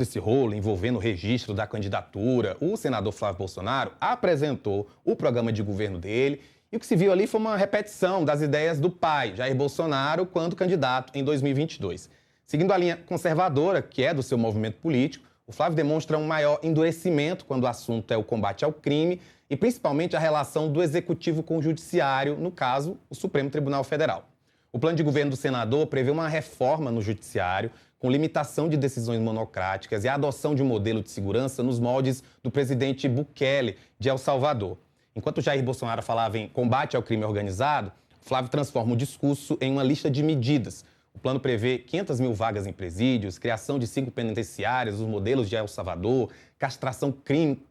Esse rolo envolvendo o registro da candidatura, o senador Flávio Bolsonaro apresentou o programa de governo dele e o que se viu ali foi uma repetição das ideias do pai, Jair Bolsonaro, quando candidato em 2022. Seguindo a linha conservadora, que é do seu movimento político, o Flávio demonstra um maior endurecimento quando o assunto é o combate ao crime e principalmente a relação do executivo com o judiciário, no caso, o Supremo Tribunal Federal. O plano de governo do senador prevê uma reforma no judiciário, com limitação de decisões monocráticas e a adoção de um modelo de segurança nos moldes do presidente Bukele de El Salvador. Enquanto Jair Bolsonaro falava em combate ao crime organizado, Flávio transforma o discurso em uma lista de medidas. O plano prevê 500 mil vagas em presídios, criação de 5 penitenciárias, os modelos de El Salvador, castração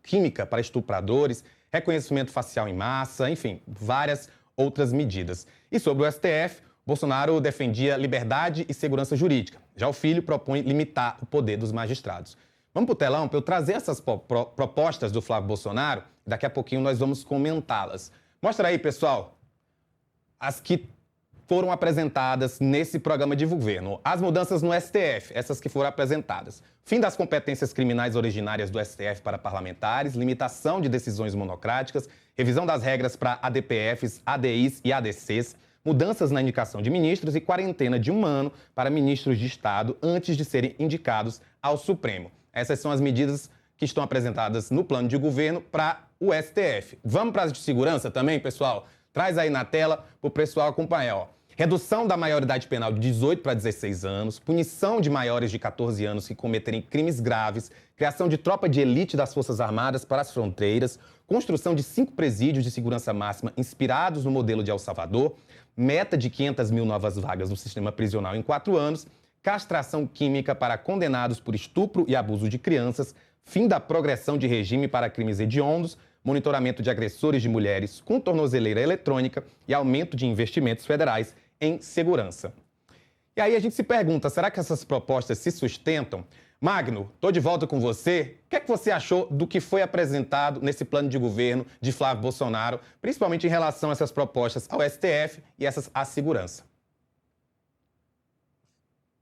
química para estupradores, reconhecimento facial em massa, enfim, várias outras medidas. E sobre o STF, Bolsonaro defendia liberdade e segurança jurídica. Já o filho propõe limitar o poder dos magistrados. Vamos para o telão para eu trazer essas propostas do Flávio Bolsonaro. Daqui a pouquinho nós vamos comentá-las. Mostra aí, pessoal, as que foram apresentadas nesse programa de governo. As mudanças no STF, essas que foram apresentadas. Fim das competências criminais originárias do STF para parlamentares, limitação de decisões monocráticas, revisão das regras para ADPFs, ADIs e ADCs, mudanças na indicação de ministros e quarentena de 1 ano para ministros de Estado antes de serem indicados ao Supremo. Essas são as medidas que estão apresentadas no plano de governo para o STF. Vamos para as de segurança também, pessoal? Traz aí na tela para o pessoal acompanhar. Ó. Redução da maioridade penal de 18 para 16 anos, punição de maiores de 14 anos que cometerem crimes graves, criação de tropa de elite das Forças Armadas para as fronteiras, construção de 5 presídios de segurança máxima inspirados no modelo de El Salvador, meta de 500 mil novas vagas no sistema prisional em 4 anos, castração química para condenados por estupro e abuso de crianças, fim da progressão de regime para crimes hediondos, monitoramento de agressores de mulheres com tornozeleira eletrônica e aumento de investimentos federais em segurança. E aí a gente se pergunta, será que essas propostas se sustentam? Magno, estou de volta com você. O que é que você achou do que foi apresentado nesse plano de governo de Flávio Bolsonaro, principalmente em relação a essas propostas ao STF e essas à segurança?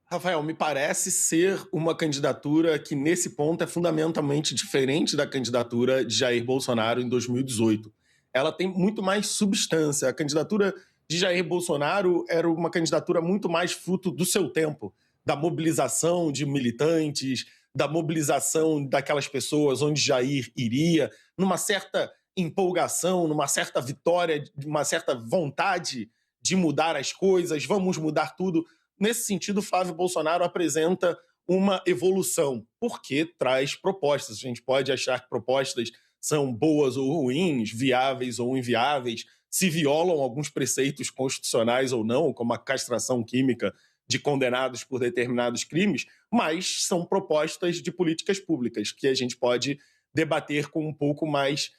Rafael, me parece ser uma candidatura que, nesse ponto, é fundamentalmente diferente da candidatura de Jair Bolsonaro em 2018. Ela tem muito mais substância. A candidatura de Jair Bolsonaro era uma candidatura muito mais fruto do seu tempo, da mobilização de militantes, da mobilização daquelas pessoas onde Jair iria, numa certa empolgação, numa certa vitória, uma certa vontade de mudar as coisas, vamos mudar tudo. Nesse sentido, Flávio Bolsonaro apresenta uma evolução, porque traz propostas. A gente pode achar que propostas são boas ou ruins, viáveis ou inviáveis, se violam alguns preceitos constitucionais ou não, como a castração química de condenados por determinados crimes, mas são propostas de políticas públicas que a gente pode debater com um pouco mais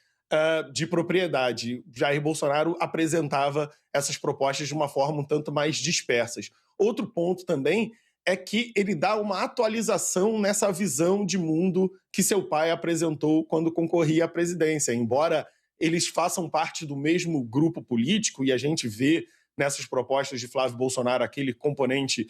de propriedade. Jair Bolsonaro apresentava essas propostas de uma forma um tanto mais dispersas. Outro ponto também é que ele dá uma atualização nessa visão de mundo que seu pai apresentou quando concorria à presidência. Embora eles façam parte do mesmo grupo político, e a gente vê nessas propostas de Flávio Bolsonaro aquele componente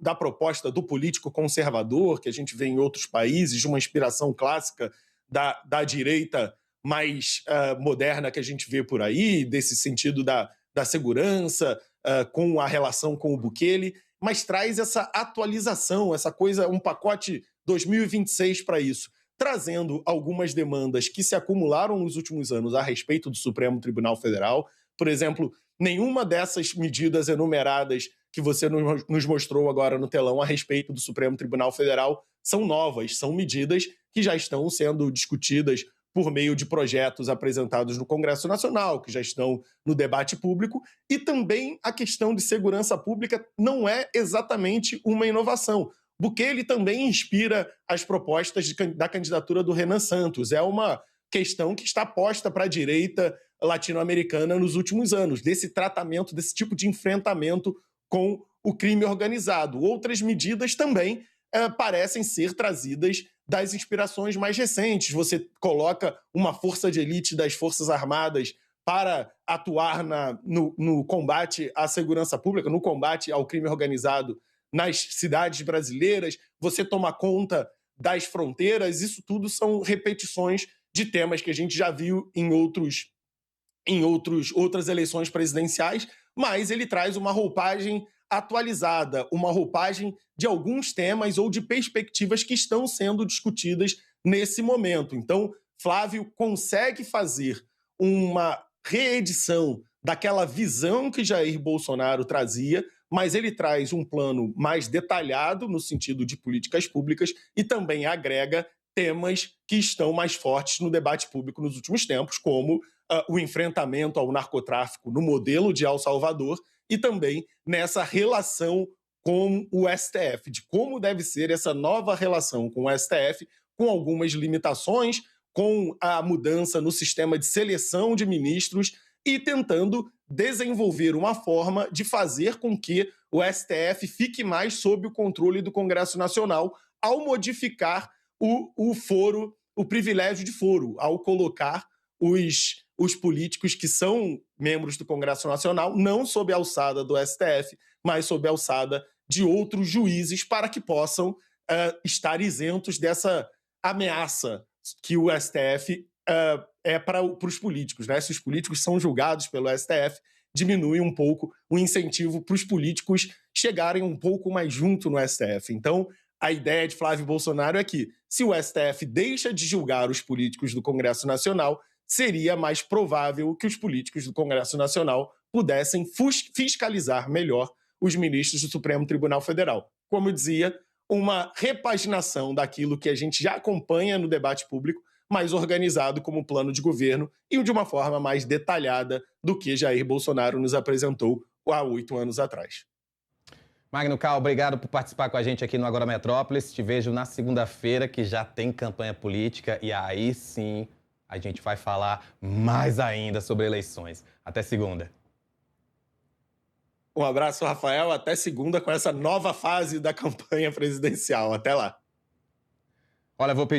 da proposta do político conservador, que a gente vê em outros países, de uma inspiração clássica da direita mais moderna que a gente vê por aí, desse sentido da segurança, com a relação com o Bukele, mas traz essa atualização, essa coisa, um pacote 2026 para isso, trazendo algumas demandas que se acumularam nos últimos anos a respeito do Supremo Tribunal Federal. Por exemplo, nenhuma dessas medidas enumeradas que você nos mostrou agora no telão a respeito do Supremo Tribunal Federal são novas, são medidas que já estão sendo discutidas por meio de projetos apresentados no Congresso Nacional, que já estão no debate público, e também a questão de segurança pública não é exatamente uma inovação. Bukele também inspira as propostas da candidatura do Renan Santos. É uma questão que está posta para a direita latino-americana nos últimos anos, desse tratamento, desse tipo de enfrentamento com o crime organizado. Outras medidas também parecem ser trazidas das inspirações mais recentes. Você coloca uma força de elite das Forças Armadas para atuar no combate à segurança pública, no combate ao crime organizado nas cidades brasileiras. Você toma conta das fronteiras, isso tudo são repetições de temas que a gente já viu em outras eleições presidenciais, mas ele traz uma roupagem atualizada, uma roupagem de alguns temas ou de perspectivas que estão sendo discutidas nesse momento. Então, Flávio consegue fazer uma reedição daquela visão que Jair Bolsonaro trazia, mas ele traz um plano mais detalhado no sentido de políticas públicas e também agrega temas que estão mais fortes no debate público nos últimos tempos, como o enfrentamento ao narcotráfico no modelo de El Salvador e também nessa relação com o STF, de como deve ser essa nova relação com o STF, com algumas limitações, com a mudança no sistema de seleção de ministros e tentando desenvolver uma forma de fazer com que o STF fique mais sob o controle do Congresso Nacional ao modificar o privilégio de foro, ao colocar os políticos que são membros do Congresso Nacional não sob a alçada do STF, mas sob a alçada de outros juízes para que possam estar isentos dessa ameaça que o STF é para os políticos, né? Se os políticos são julgados pelo STF, diminui um pouco o incentivo para os políticos chegarem um pouco mais junto no STF. Então, a ideia de Flávio Bolsonaro é que, se o STF deixa de julgar os políticos do Congresso Nacional, seria mais provável que os políticos do Congresso Nacional pudessem fiscalizar melhor os ministros do Supremo Tribunal Federal. Como eu dizia, uma repaginação daquilo que a gente já acompanha no debate público, mais organizado como plano de governo e de uma forma mais detalhada do que Jair Bolsonaro nos apresentou há 8 anos atrás. Magno Cal, obrigado por participar com a gente aqui no Agora Metrópolis. Te vejo na segunda-feira, que já tem campanha política, e aí sim a gente vai falar mais ainda sobre eleições. Até segunda. Um abraço, Rafael. Até segunda com essa nova fase da campanha presidencial. Até lá. Olha, vou pedir